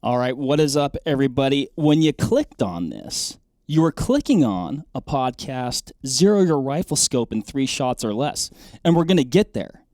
All right, what is up, everybody? When you clicked on this, you were clicking on a podcast, Zero Your Riflescope in 3 shots or less, and we're going to get there.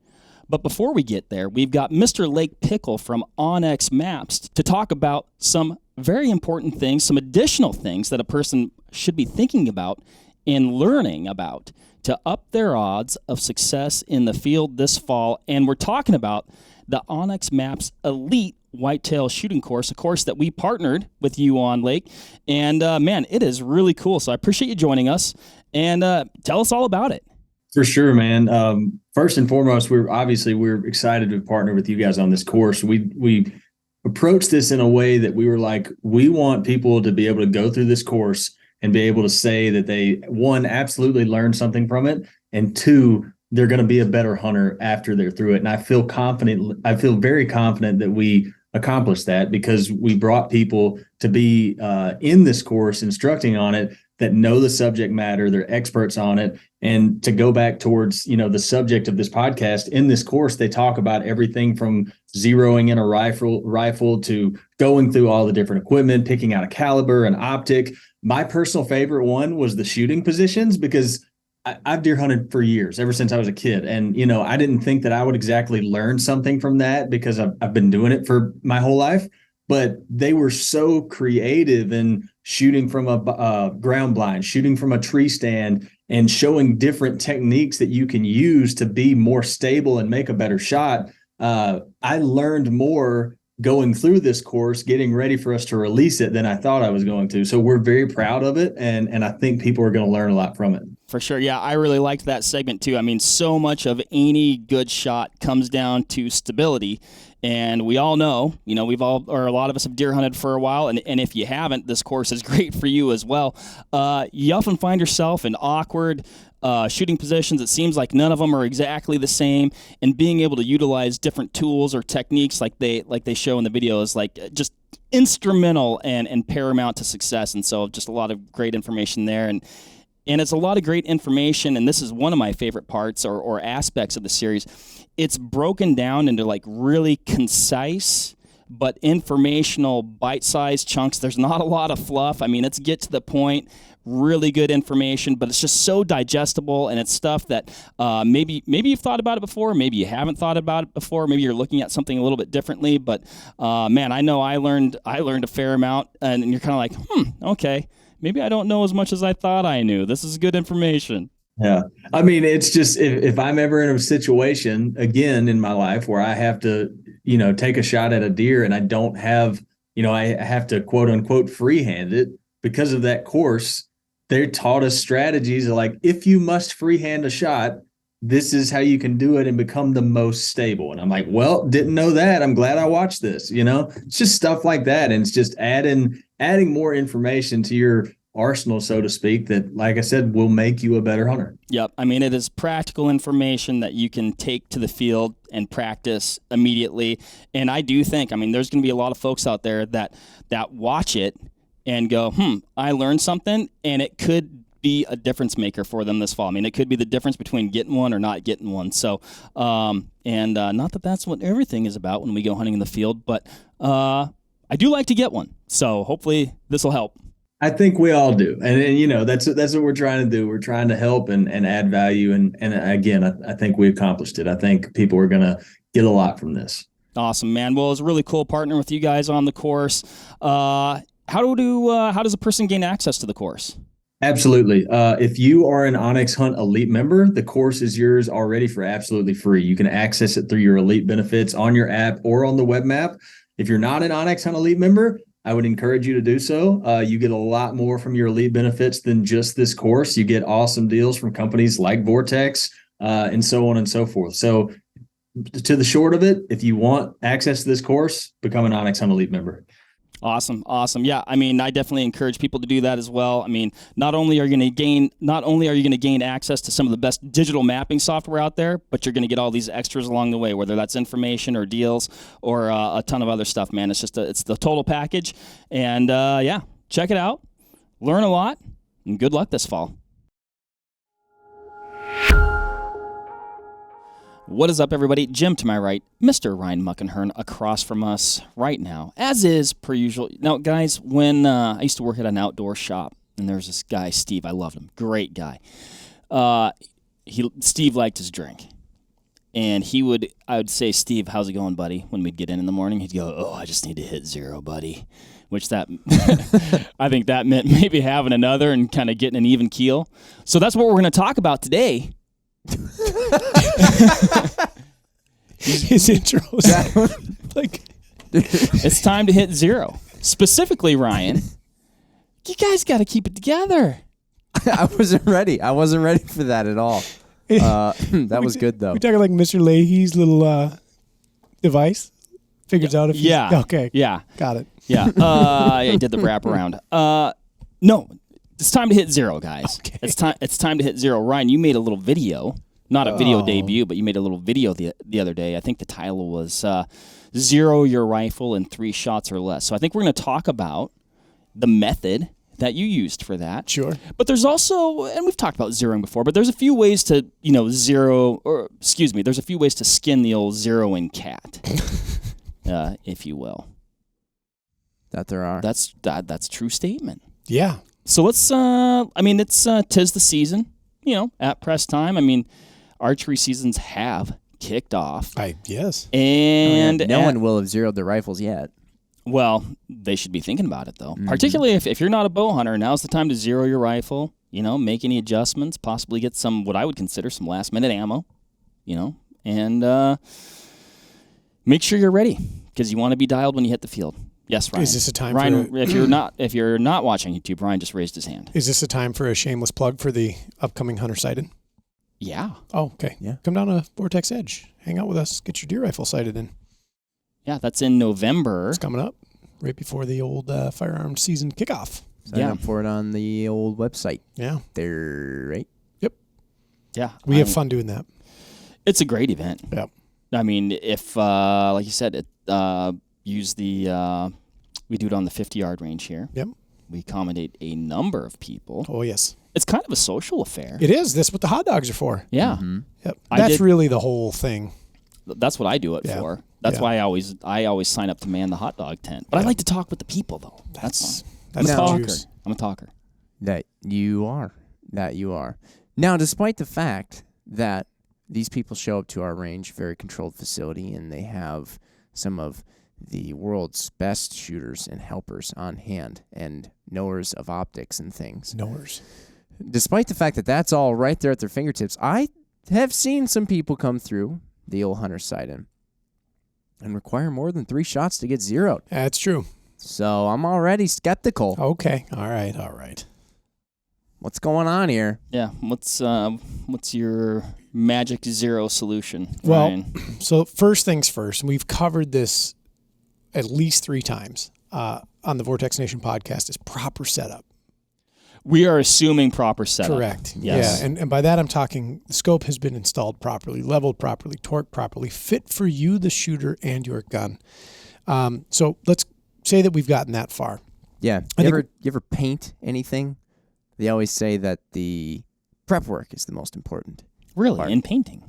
But before we get there, we've got Mr. Lake Pickle from Onyx Maps to talk about some very important things, some additional things that a person should be thinking about and learning about to up their odds of success in the field this fall. And we're talking about the Onyx Maps Elite Whitetail Shooting Course, a course that we partnered with you on, Lake. And man, it is really cool. So I appreciate you joining us, and tell us all about it. For sure, man. First and foremost, we're excited to partner with you guys on this course. We approached this in a way that we were like, we want people to be able to go through this course and be able to say that they, one, absolutely learned something from it, and two, they're going to be a better hunter after they're through it. And I feel very confident that we accomplished that because we brought people to be in this course instructing on it that know the subject matter, they're experts on it. And to go back towards, the subject of this podcast, in this course, they talk about everything from zeroing in a rifle to going through all the different equipment, picking out a caliber, an optic. My personal favorite one was the shooting positions, because I've deer hunted for years, ever since I was a kid. And, I didn't think that I would exactly learn something from that because I've been doing it for my whole life. But they were so creative in shooting from a ground blind, shooting from a tree stand, and showing different techniques that you can use to be more stable and make a better shot. I learned more going through this course, getting ready for us to release it, than I thought I was going to. So we're very proud of it, and I think people are going to learn a lot from it. For sure. Yeah, I really liked that segment too. I mean, so much of any good shot comes down to stability. And we all know, a lot of us have deer hunted for a while. And if you haven't, this course is great for you as well. You often find yourself in awkward shooting positions. It seems like none of them are exactly the same. And being able to utilize different tools or techniques like they show in the video is like just instrumental and paramount to success. And so just a lot of great information there. And it's a lot of great information, and this is one of my favorite parts or aspects of the series. It's broken down into like really concise but informational bite-sized chunks. There's not a lot of fluff. I mean, it's get to the point, really good information, but it's just so digestible, and it's stuff that maybe you've thought about it before, maybe you haven't thought about it before, maybe you're looking at something a little bit differently, but man, I know I learned a fair amount, and you're kind of like, okay. Maybe I don't know as much as I thought I knew. This is good information. Yeah. I mean, it's just if I'm ever in a situation again in my life where I have to, take a shot at a deer and I don't have, I have to quote unquote freehand it because of that course, they taught us strategies like, if you must freehand a shot, this is how you can do it and become the most stable. And I'm like, well, didn't know that. I'm glad I watched this. It's just stuff like that. And it's just adding more information to your arsenal, so to speak, that, like I said, will make you a better hunter. Yep. I mean, it is practical information that you can take to the field and practice immediately. And I do think, there's going to be a lot of folks out there that watch it and go, I learned something, and it could be a difference maker for them this fall. It could be the difference between getting one or not getting one. So, not that that's what everything is about when we go hunting in the field, but I do like to get one. So hopefully this will help. I think we all do. And that's what we're trying to do. We're trying to help and add value. And again, I think we accomplished it. I think people are going to get a lot from this. Awesome, man. Well, it's really cool partnering with you guys on the course. How does a person gain access to the course? Absolutely. If you are an Onyx Hunt Elite member, the course is yours already for absolutely free. You can access it through your Elite benefits on your app or on the web map. If you're not an Onyx Hunt Elite member, I would encourage you to do so. You get a lot more from your Elite benefits than just this course. You get awesome deals from companies like Vortex and so on and so forth. So to the short of it, if you want access to this course, become an Onyx Hunt Elite member. Awesome. Yeah, I definitely encourage people to do that as well. Not only are you going to gain access to some of the best digital mapping software out there, but you're going to get all these extras along the way, whether that's information or deals or a ton of other stuff, man. It's the total package. And check it out, learn a lot, and good luck this fall. What is up, everybody? Jim to my right, Mr. Ryan Muckenhern across from us right now, as is per usual. Now, guys, when I used to work at an outdoor shop, and there's this guy, Steve. I loved him. Great guy. Steve liked his drink. And I would say, Steve, how's it going, buddy? When we'd get in the morning, he'd go, oh, I just need to hit 0, buddy. Which I think that meant maybe having another and kind of getting an even keel. So that's what we're going to talk about today. His intro like it's time to hit 0. Specifically, Ryan, you guys got to keep it together. I wasn't ready for that at all. That was good though. We're talking like Mr. Leahy's little device. Figures out if okay. Yeah. Got it. Yeah. I did the wraparound. No, it's time to hit 0, guys. Okay. It's time to hit 0. Ryan, you made a little video. Not a video debut, but you made a little video the other day. I think the title was Zero Your Rifle in 3 Shots or Less. So I think we're going to talk about the method that you used for that. Sure. But there's also, and we've talked about zeroing before, but there's a few ways to, there's a few ways to skin the old zeroing cat, if you will. That there are. That's a true statement. Yeah. So let's, it's 'tis the season, at press time. Archery seasons have kicked off. Yes. And no one will have zeroed their rifles yet. Well, they should be thinking about it, though. Mm-hmm. Particularly if you're not a bow hunter, now's the time to zero your rifle, make any adjustments, possibly get some, what I would consider some last-minute ammo, and make sure you're ready because you want to be dialed when you hit the field. Yes, Ryan. Is this a time Ryan, if you're not watching YouTube, Ryan just raised his hand. Is this a time for a shameless plug for the upcoming hunter sighted? Yeah. Oh, okay. Yeah. Come down to Vortex Edge. Hang out with us. Get your deer rifle sighted in. Yeah, that's in November. It's coming up right before the old firearm season kickoff. Sign up for it on the old website. Yeah. There, right? Yep. Yeah. We have fun doing that. It's a great event. Yep. If, like you said, use the, we do it on the 50-yard range here. Yep. We accommodate a number of people. Oh, yes. It's kind of a social affair. It is. That's what the hot dogs are for. Yeah. Mm-hmm. Yep. That's really the whole thing. That's what I do it for. That's why I always sign up to man the hot dog tent. But I like to talk with the people, though. That's I'm a talker. I'm a talker. That you are. Now, despite the fact that these people show up to our range, very controlled facility, and they have some of the world's best shooters and helpers on hand and knowers of optics and things. Knowers. Despite the fact that that's all right there at their fingertips, I have seen some people come through the old hunter sight-in and require more than 3 shots to get zeroed. That's true. So I'm already skeptical. Okay. All right. What's going on here? Yeah. What's your magic zero solution, Ryan? Well, so first things first, we've covered this at least 3 times on the Vortex Nation podcast, is proper setup. We are assuming proper setup. Correct. Yes. Yeah, and by that I'm talking the scope has been installed properly, leveled properly, torqued properly, fit for you, the shooter, and your gun. So let's say that we've gotten that far. Yeah. You ever paint anything? They always say that the prep work is the most important. Really? part. In painting?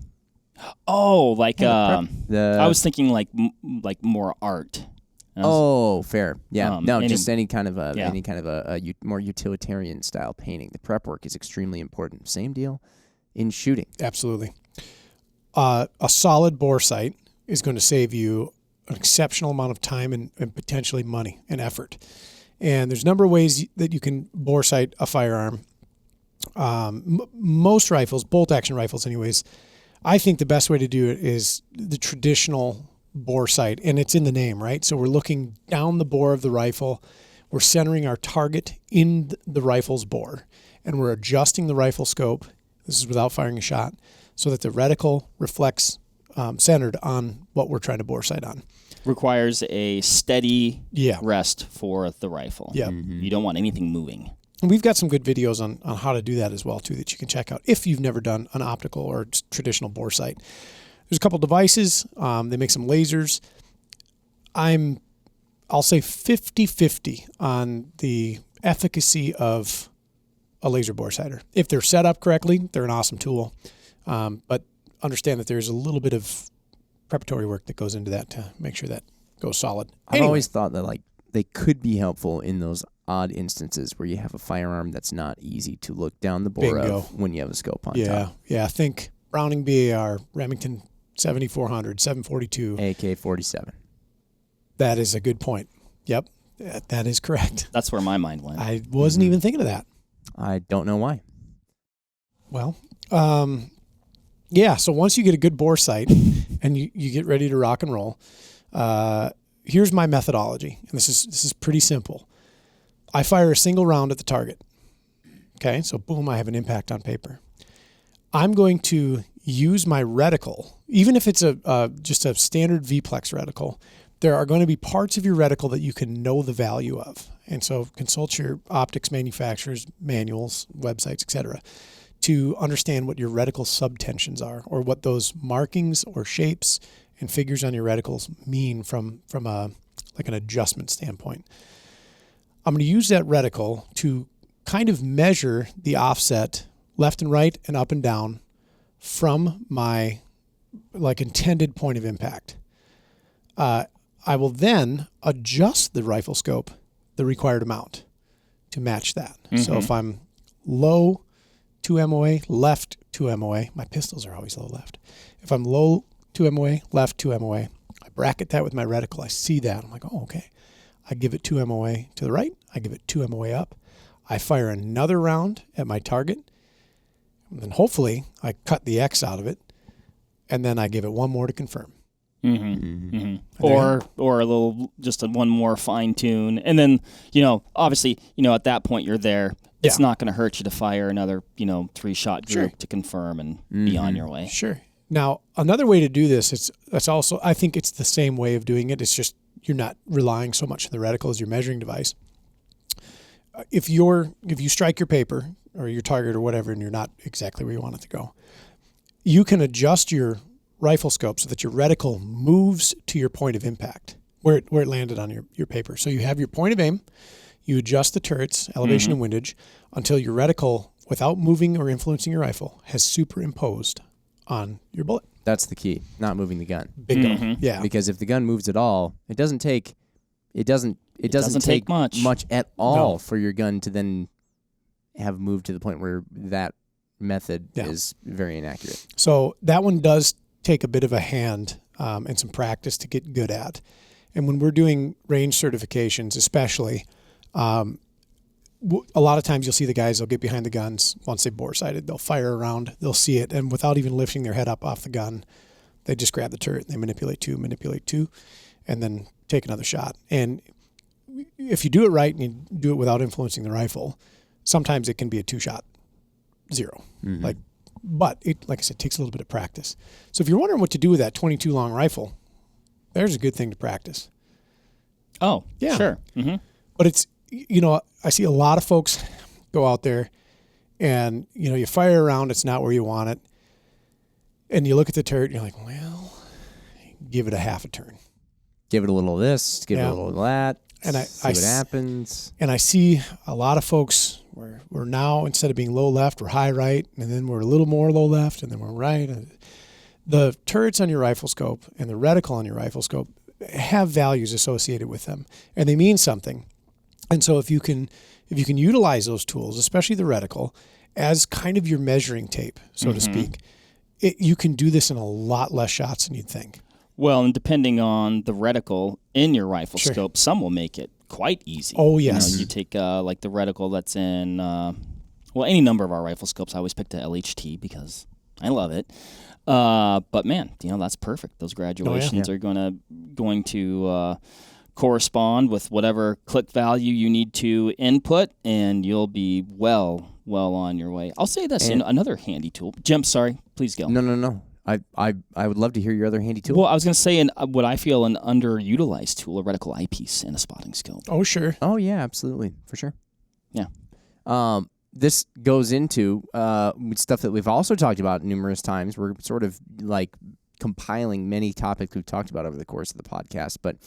Oh, like I I was thinking like more art. Fair. Yeah. Just any kind of a more utilitarian style painting. The prep work is extremely important. Same deal in shooting. Absolutely. A solid bore sight is going to save you an exceptional amount of time and potentially money and effort. And there's a number of ways that you can bore sight a firearm. Most rifles, bolt action rifles anyways, I think the best way to do it is the traditional bore sight, and it's in the name, right? So we're looking down the bore of the rifle. We're centering our target in the rifle's bore, and we're adjusting the rifle scope. This is without firing a shot, so that the reticle reflects centered on what we're trying to bore sight on. Requires a steady rest for the rifle. Yeah. Mm-hmm. You don't want anything moving. And we've got some good videos on how to do that as well, too, that you can check out if you've never done an optical or traditional bore sight. There's a couple devices. They make some lasers. I'll say 50-50 on the efficacy of a laser bore sighter. If they're set up correctly, they're an awesome tool. But understand that there's a little bit of preparatory work that goes into that to make sure that goes solid. I've always thought that like they could be helpful in those odd instances where you have a firearm that's not easy to look down the bore of when you have a scope on top. Yeah. Think Browning BAR, Remington 7400, 742. AK-47. That is a good point. Yep, that is correct. That's where my mind went. I wasn't even thinking of that. I don't know why. Well, yeah, so once you get a good bore sight and you get ready to rock and roll, here's my methodology. And this is pretty simple. I fire a single round at the target. Okay, so boom, I have an impact on paper. I'm going to use my reticle, even if it's just a standard V-Plex reticle. There are going to be parts of your reticle that you can know the value of. And so consult your optics manufacturers, manuals, websites, etc., to understand what your reticle subtensions are, or what those markings or shapes and figures on your reticles mean from a like an adjustment standpoint. I'm going to use that reticle to kind of measure the offset left and right and up and down from my like intended point of impact. I will then adjust the rifle scope the required amount to match that. So if I'm low 2 MOA, left 2 MOA, my pistols are always low left. If I'm low 2 MOA, left 2 MOA, I bracket that with my reticle. I see that. I'm like, oh, okay. I give it 2 MOA to the right. I give it 2 MOA up. I fire another round at my target. And then hopefully I cut the X out of it. And then I give it one more to confirm. Or a little, just one more fine tune. And then, obviously, at that point you're there. It's not going to hurt you to fire another, 3-shot group to confirm and be on your way. Sure. Now, another way to do this, I think it's the same way of doing it. It's just you're not relying so much on the reticle as your measuring device. If you strike your paper or your target or whatever, and you're not exactly where you want it to go, you can adjust your rifle scope so that your reticle moves to your point of impact, where it landed on your paper. So you have your point of aim, you adjust the turrets, elevation and windage, until your reticle, without moving or influencing your rifle, has superimposed on your bullet. That's the key, not moving the gun. Bingo. Yeah. Because if the gun moves at all, it doesn't take much at all for your gun to then have moved to the point where that method is very inaccurate. So that one does take a bit of a hand and some practice to get good at. And when we're doing range certifications, especially, a lot of times you'll see the guys, they'll get behind the guns once they bore sighted, they'll fire around, they'll see it, and without even lifting their head up off the gun, they just grab the turret and they manipulate two, and then take another shot. And if you do it right and you do it without influencing the rifle, sometimes it can be a 2-shot 0. But it, like I said, takes a little bit of practice. So if you're wondering what to do with that 22 long rifle, there's a good thing to practice. Oh, yeah. Sure. But it's, I see a lot of folks go out there and, you fire around, it's not where you want it. And you look at the turret and you're like, well, give it a half a turn. Give it a little of this, give it a little of that, and see what happens. And I see a lot of folks where we're now, instead of being low left, we're high right, and then we're a little more low left, and then we're right. The turrets on your rifle scope and the reticle on your rifle scope have values associated with them, and they mean something. And so if you can utilize those tools, especially the reticle, as kind of your measuring tape, so to speak, you can do this in a lot less shots than you'd think. Well, and depending on the reticle in your rifle scope, some will make it quite easy. Oh, yes. You take like the reticle that's in, any number of our rifle scopes. I always pick the LHT because I love it. But man, that's perfect. Those graduations are going to correspond with whatever click value you need to input, and you'll be well on your way. I'll say this, another handy tool. Jim, sorry, please go. No. I would love to hear your other handy tool. Well, I was going to say, what I feel an underutilized tool, a reticle eyepiece and a spotting scope. Oh, sure. Oh, yeah, absolutely. For sure. Yeah. This goes into stuff that we've also talked about numerous times. We're sort of like compiling many topics we've talked about over the course of the podcast. But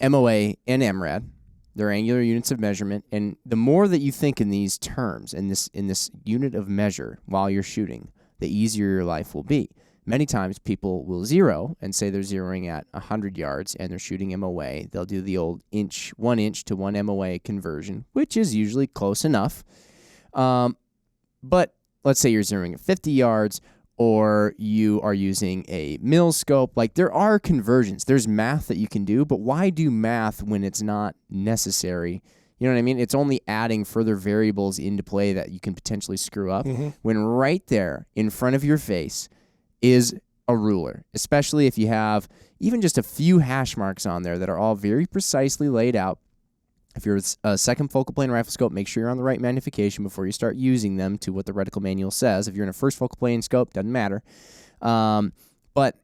MOA and MRAD, they're angular units of measurement. And the more that you think in these terms, in this unit of measure while you're shooting, the easier your life will be. many times people will zero and say they're zeroing at 100 yards and they're shooting MOA. They'll do the old 1 inch to 1 MOA conversion, which is usually close enough. But let's say you're zeroing at 50 yards, or you are using a mil scope. Like, there are conversions. There's math that you can do, but why do math when it's not necessary? You know what I mean? It's only adding further variables into play that you can potentially screw up, when right there in front of your face is a ruler, especially if you have even just a few hash marks on there that are all very precisely laid out. If you're a second focal plane rifle scope, make sure you're on the right magnification before you start using them to what the reticle manual says. If you're in a first focal plane scope, doesn't matter. But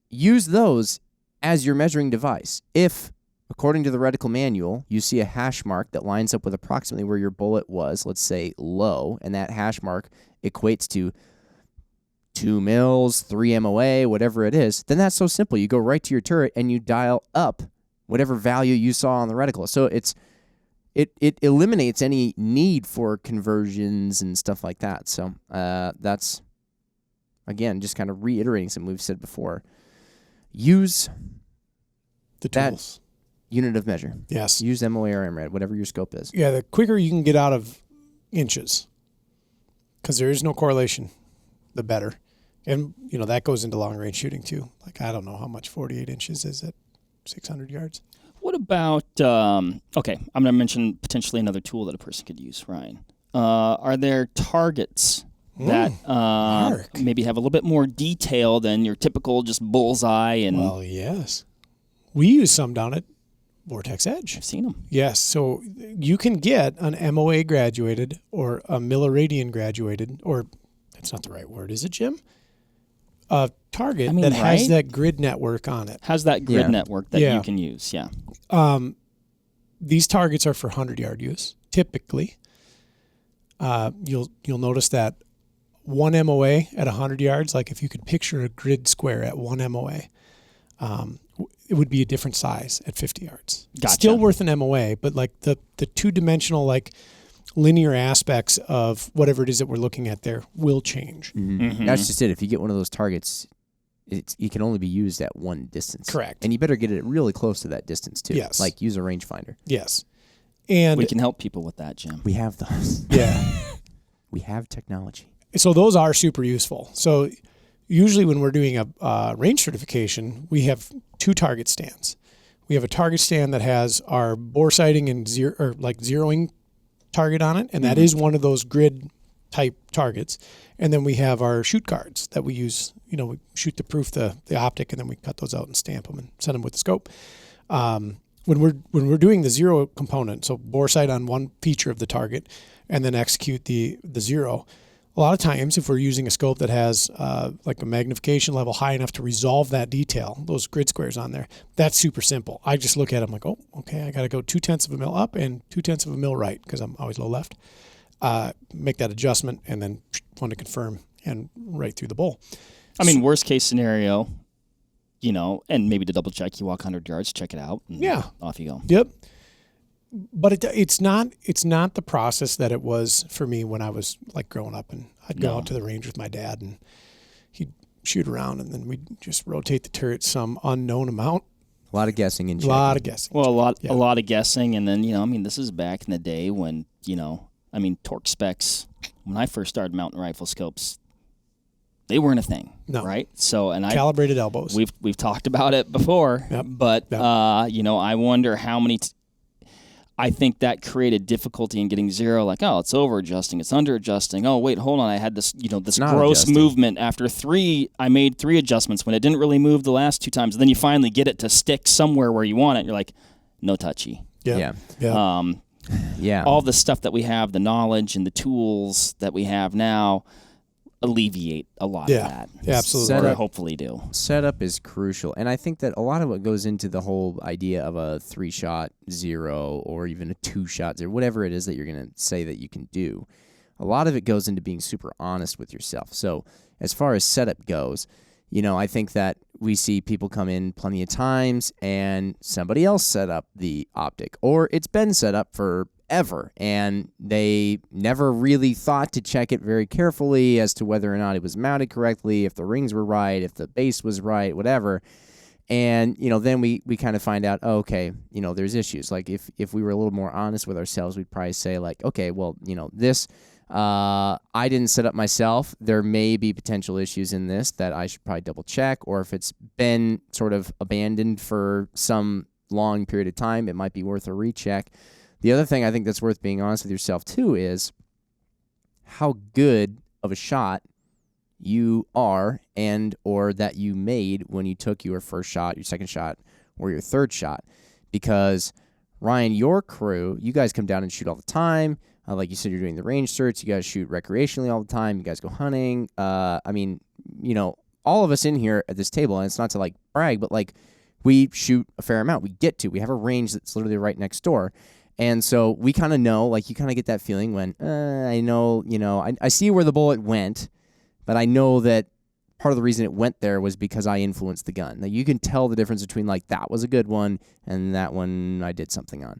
use those as your measuring device. If, according to the reticle manual, you see a hash mark that lines up with approximately where your bullet was, let's say low, and that hash mark equates to 2 mils, 3 MOA, whatever it is, then that's so simple. You go right to your turret and you dial up whatever value you saw on the reticle. So it eliminates any need for conversions and stuff like that. So that's, again, just kind of reiterating something we've said before. Use The tools. that unit of measure. Yes. Use MOA or MRAD, whatever your scope is. Yeah, the quicker you can get out of inches, because there is no correlation, the better. And, that goes into long-range shooting, too. Like, I don't know how much 48 inches is at 600 yards. What about, okay, I'm going to mention potentially another tool that a person could use, Ryan. Are there targets that maybe have a little bit more detail than your typical just bullseye? And Well, yes. We use some down at Vortex Edge. I've seen them. Yes, so you can get an MOA graduated or a milliradian graduated, or that's not the right word, is it, Jim? A target that has that grid network on it. Has that grid network that you can use, yeah. These targets are for 100-yard use, typically. You'll notice that 1 MOA at 100 yards, like if you could picture a grid square at 1 MOA, it would be a different size at 50 yards. Gotcha. Still worth an MOA, but like the two-dimensional, like linear aspects of whatever it is that we're looking at there will change. That's just it. If you get one of those targets, it can only be used at one distance. Correct. And you better get it really close to that distance, too. Yes. Like, use a rangefinder. Yes. And We can help people with that, Jim. We have those. yeah. We have technology. So those are super useful. So usually when we're doing a range certification, we have 2 target stands. We have a target stand that has our bore sighting and zeroing target on it, and that is one of those grid type targets. And then we have our shoot cards that we use. We shoot the proof, the optic, and then we cut those out and stamp them and send them with the scope. When we're doing the zero component, so bore sight on one feature of the target, and then execute the zero. A lot of times, if we're using a scope that has like a magnification level high enough to resolve that detail, those grid squares on there, that's super simple. I just look at them like, oh, okay, I got to go 0.2 of a mil up and 0.2 of a mil right, because I'm always low left. Make that adjustment and then want to confirm and right through the bowl. I mean, worst case scenario, and maybe to double check, you walk 100 yards, check it out, and off you go. Yep. But it's not the process that it was for me when I was like growing up, and I'd go out to the range with my dad and he'd shoot around, and then we'd just rotate the turret some unknown amount. A lot of guessing and A lot of guessing. Well, a lot of guessing, and then this is back in the day when torque specs. When I first started mounting rifle scopes, they weren't a thing, right? So, and calibrated elbows. We've talked about it before, but I wonder how many. I think that created difficulty in getting zero. Like, oh, it's over adjusting, it's under adjusting. Oh, wait, hold on, I had this, this gross movement after 3. I made 3 adjustments when it didn't really move the last 2 times. And then you finally get it to stick somewhere where you want it. You're like, no touchy. Yeah. All the stuff that we have, the knowledge and the tools that we have now, alleviate a lot of that. Yeah, absolutely. Or hopefully do. Setup is crucial. And I think that a lot of what goes into the whole idea of a 3-shot zero or even a 2-shot zero, whatever it is that you're going to say that you can do, a lot of it goes into being super honest with yourself. So as far as setup goes, I think that we see people come in plenty of times and somebody else set up the optic, or it's been set up for ever. And they never really thought to check it very carefully as to whether or not it was mounted correctly, if the rings were right, if the base was right, whatever. And, then we kind of find out, oh, okay, there's issues. Like if we were a little more honest with ourselves, we'd probably say like, okay, well, this, I didn't set up myself. There may be potential issues in this that I should probably double check, or if it's been sort of abandoned for some long period of time, it might be worth a recheck. The other thing I think that's worth being honest with yourself too is how good of a shot you are and or that you made when you took your first shot, your second shot, or your third shot. Because Ryan, your crew, you guys come down and shoot all the time. Like you said, you're doing the range certs. You guys shoot recreationally all the time. You guys go hunting. All of us in here at this table, and it's not to like brag, but like we shoot a fair amount. We have a range that's literally right next door. And so we kind of know, like you kind of get that feeling when I know, I see where the bullet went, but I know that part of the reason it went there was because I influenced the gun. Now, you can tell the difference between, like, that was a good one and that one I did something on.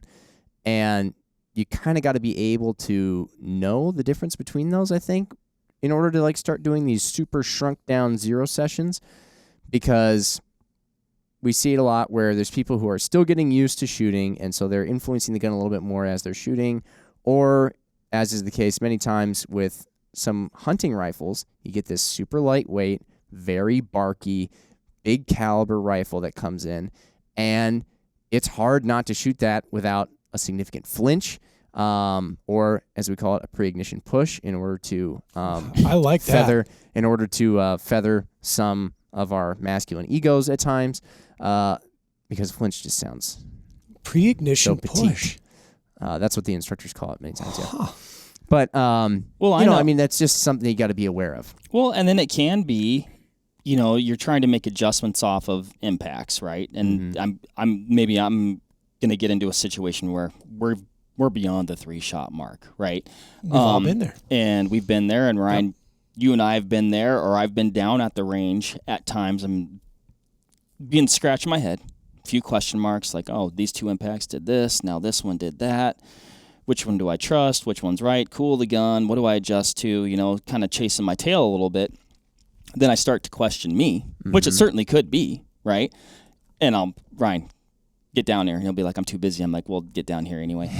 And you kind of got to be able to know the difference between those, I think, in order to, like, start doing these super shrunk-down zero sessions, because we see it a lot where there's people who are still getting used to shooting, and so they're influencing the gun a little bit more as they're shooting, or, as is the case many times with some hunting rifles, you get this super lightweight, very barky, big caliber rifle that comes in, and it's hard not to shoot that without a significant flinch, or as we call it, a pre-ignition push, in order to I like feather, in order to feather some of our masculine egos at times, because flinch just sounds pre-ignition so petite. push. That's what the instructors call it many times. Yeah. But, well, I mean, that's just something you got to be aware of. Well, and then it can be, you're trying to make adjustments off of impacts, right? And I'm going to get into a situation where we're beyond the 3-shot mark, right? We've all been there. And we've been there, and Ryan, you and I have been there, or I've been down at the range at times. I'm being scratching my head, a few question marks, like, oh, these 2 impacts did this, now this one did that. Which one do I trust? Which one's right? Cool the gun. What do I adjust to? Kind of chasing my tail a little bit. Then I start to question me, which it certainly could be, right? And Ryan, get down here. He'll be like, I'm too busy. I'm like, well, get down here anyway.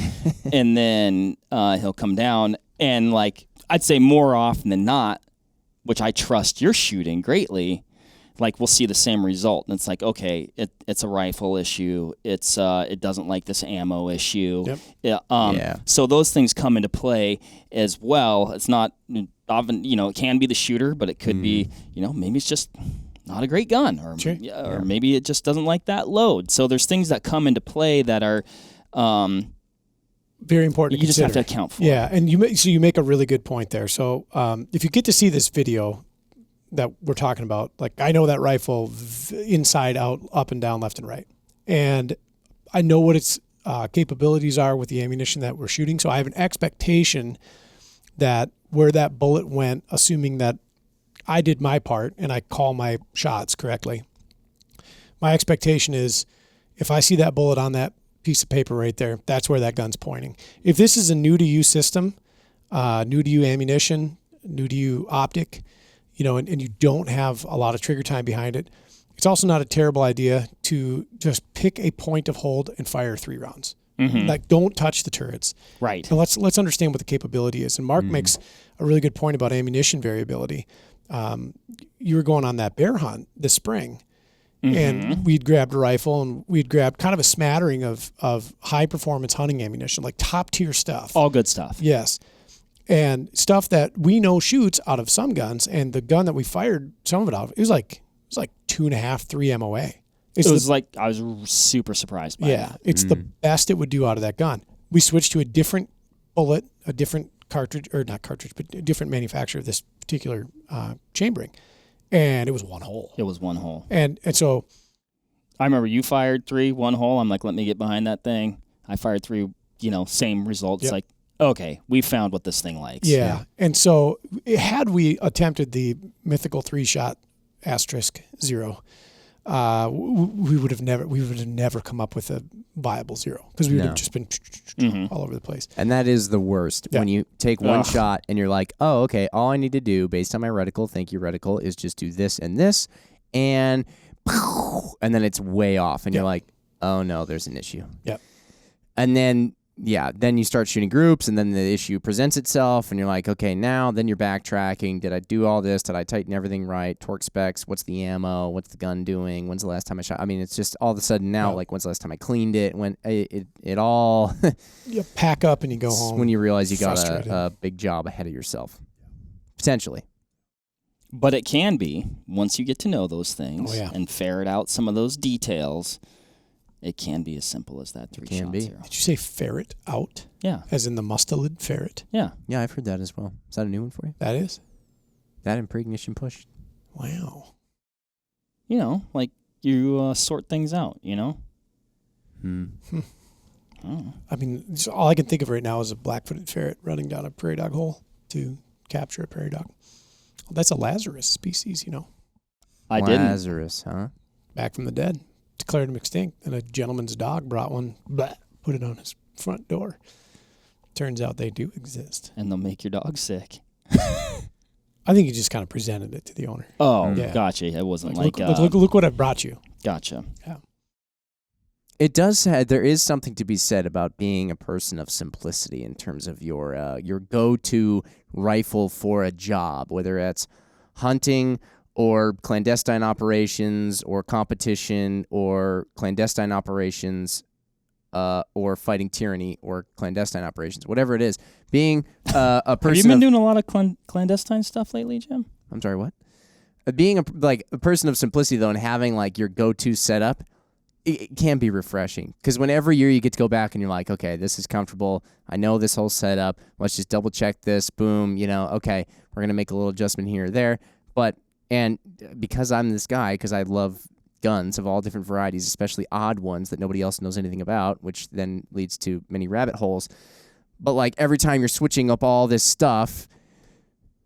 And then he'll come down, and like I'd say more often than not, which I trust you're shooting greatly, like we'll see the same result, and it's like, okay, it's a rifle issue. It doesn't like this ammo issue. Yep. So those things come into play as well. It's not often, it can be the shooter, but it could be, maybe it's just not a great gun, or or maybe it just doesn't like that load. So there's things that come into play that are very important. You just have to account for. Yeah, and you make a really good point there. So if you get to see this video that we're talking about, like, I know that rifle inside out, up and down, left and right, and I know what its capabilities are with the ammunition that we're shooting. So I have an expectation that where that bullet went, assuming that I did my part and I call my shots correctly, my expectation is if I see that bullet on that piece of paper right there, that's where that gun's pointing. If this is a new to you system, new to you ammunition, new to you optic, and you don't have a lot of trigger time behind it, it's also not a terrible idea to just pick a point of hold and fire 3 rounds. Like, don't touch the turrets. Right. And let's understand what the capability is. And Mark makes a really good point about ammunition variability. You were going on that bear hunt this spring, and we'd grabbed a rifle, and we'd grabbed kind of a smattering of high performance hunting ammunition, like top tier stuff. All good stuff. Yes. And stuff that we know shoots out of some guns, and the gun that we fired some of it out of, it was like 2.5, 3 MOA. It was like, I was super surprised by it. Yeah, it's the best it would do out of that gun. We switched to a different bullet, a different cartridge, or not cartridge, but a different manufacturer of this particular chambering, and it was 1 hole. It was 1 hole. And so I remember you fired 3, 1 hole. I'm like, let me get behind that thing. I fired 3, same results. Like, okay, we found what this thing likes. Yeah. And so had we attempted the mythical 3-shot *0, we would have never come up with a viable zero because we would have just been all over the place. And that is the worst. When you take one shot and you're like, oh, okay, all I need to do based on my reticle, thank you reticle, is just do this and this, and then it's way off, and you're like, oh no, there's an issue. Yep. And then you start shooting groups, and then the issue presents itself, and you're like, okay, then you're backtracking. Did I do all this? Did I tighten everything right? Torque specs, what's the ammo? What's the gun doing? When's the last time I shot? I mean, it's just all of a sudden now, like, when's the last time I cleaned it? When it all... You pack up and you go home. When you realize you got a big job ahead of yourself. Potentially. But it can be, once you get to know those things and ferret out some of those details, it can be as simple as that 3-shot zero. Did you say ferret out? Yeah. As in the mustelid ferret? Yeah. Yeah, I've heard that as well. Is that a new one for you? That is? That and pre-ignition push. Wow. You know, like you sort things out, you know? Oh. I mean, all I can think of right now is a black-footed ferret running down a prairie dog hole to capture a prairie dog. Well, that's a Lazarus species, you know. I didn't. Lazarus, huh? Back from the dead. Declared him extinct, and a gentleman's dog brought one, put it on his front door. Turns out they do exist. And they'll make your dog sick. I think he just kind of presented it to the owner. Oh, gotcha. It wasn't look what I brought you. Gotcha. Yeah. There is something to be said about being a person of simplicity in terms of your go-to rifle for a job, whether that's hunting or clandestine operations or competition or clandestine operations or fighting tyranny or clandestine operations, whatever it is. Being a person. Have you been doing a lot of clandestine stuff lately, Jim? I'm sorry, what? Being a person of simplicity, though, and having like your go-to setup, it can be refreshing because whenever you get to go back and you're like, okay, this is comfortable. I know this whole setup. Let's just double check this. Boom. Okay, we're going to make a little adjustment here or there. And because I'm this guy, because I love guns of all different varieties, especially odd ones that nobody else knows anything about, which then leads to many rabbit holes. But like every time you're switching up all this stuff,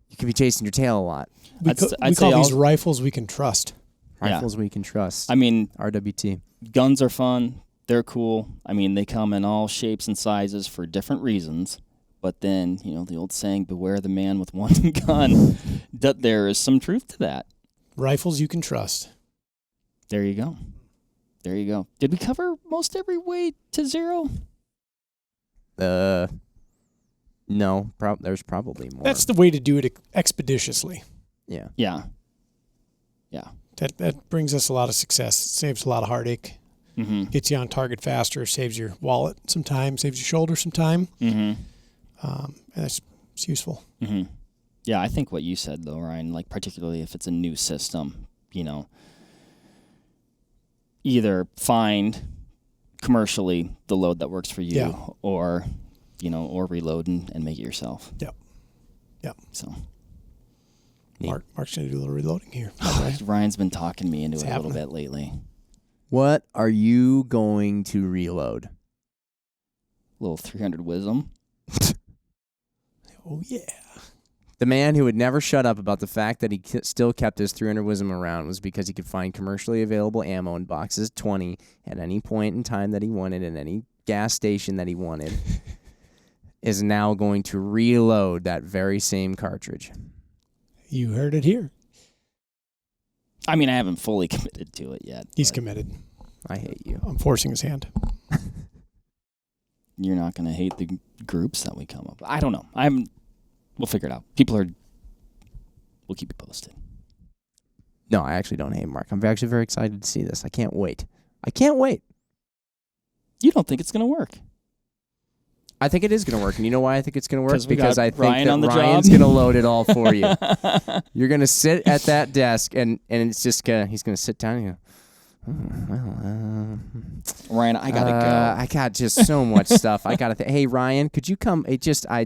you can be chasing your tail a lot. We call these rifles we can trust. Rifles we can trust. I mean, RWT. Guns are fun. They're cool. I mean, they come in all shapes and sizes for different reasons. But then, the old saying, beware the man with one gun, that there is some truth to that. Rifles you can trust. There you go. Did we cover most every way to zero? No. There's probably more. That's the way to do it expeditiously. Yeah. Yeah. That brings us a lot of success. Saves a lot of heartache. Mm-hmm. Gets you on target faster. Saves your wallet some time. Saves your shoulder some time. Mm-hmm. And it's useful. Mm-hmm. Yeah, I think what you said, though, Ryan, like particularly if it's a new system, either find commercially the load that works for you or reload and make it yourself. Yep. So. Mark's going to do a little reloading here. Ryan's been talking me into it a little bit lately. What are you going to reload? A little 300 Wisdom. Oh, yeah. The man who would never shut up about the fact that he still kept his 300 Wisdom around was because he could find commercially available ammo in boxes 20 at any point in time that he wanted in any gas station that he wanted, is now going to reload that very same cartridge. You heard it here. I mean, I haven't fully committed to it yet. He's committed. I hate you. I'm forcing his hand. You're not going to hate the groups that we come up with. I don't know. We'll figure it out. We'll keep you posted. No, I actually don't hate Mark. I'm actually very excited to see this. I can't wait. You don't think it's going to work? I think it is going to work. And you know why I think it's going to work? Because I think Ryan that Ryan's going to load it all for you. You're going to sit at that desk, and it's just he's going to sit down and go, Ryan, I got to go. I got just so much stuff. I got to hey, Ryan, could you come? It just, I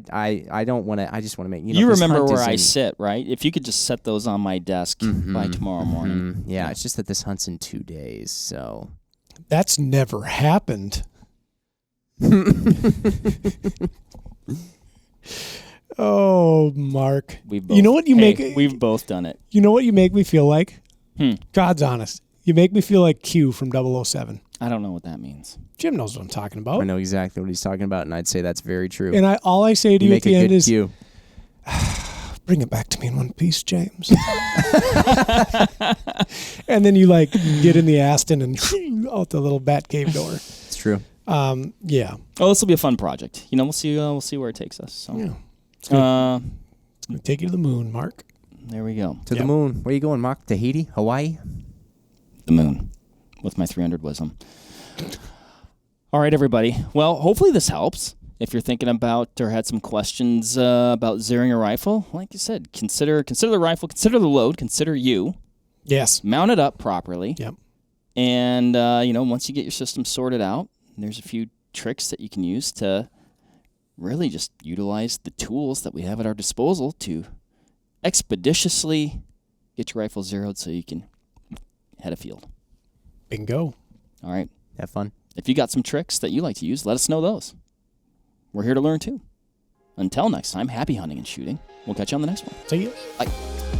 don't want to, I just want to make, you remember where I sit, right? If you could just set those on my desk by tomorrow morning. Yeah, it's just that this hunt's in 2 days, so. That's never happened. Oh, Mark. You know what you make? We've both done it. You know what you make me feel like? God's honest. You make me feel like Q from 007. I don't know what that means. Jim knows what I'm talking I about. know exactly what he's talking about, and I'd say that's very true. And all I say to you at make the a end good is, cue. bring it back to me in one piece, James. And then you like get in the Aston and out the little bat cave door. It's true. Yeah. Oh, this will be a fun project. You know, we'll see. We'll see where it takes us. So, Yeah. It's gonna take you to the moon, Mark. there we go. To the moon. Where you going, Mark? Tahiti? Hawaii? The moon with my 300 wisdom. All right, everybody. Well, hopefully this helps. If you're thinking about or had some questions about zeroing a rifle, like you said, consider the rifle, consider the load, consider you. Yes. Mount it up properly. Yep. And, once you get your system sorted out, there's a few tricks that you can use to really just utilize the tools that we have at our disposal to expeditiously get your rifle zeroed so you can head a field. Bingo. All right. Have fun. If you got some tricks that you like to use, let us know those. We're here to learn too. Until next time, happy hunting and shooting. We'll catch you on the next one. See you. Bye.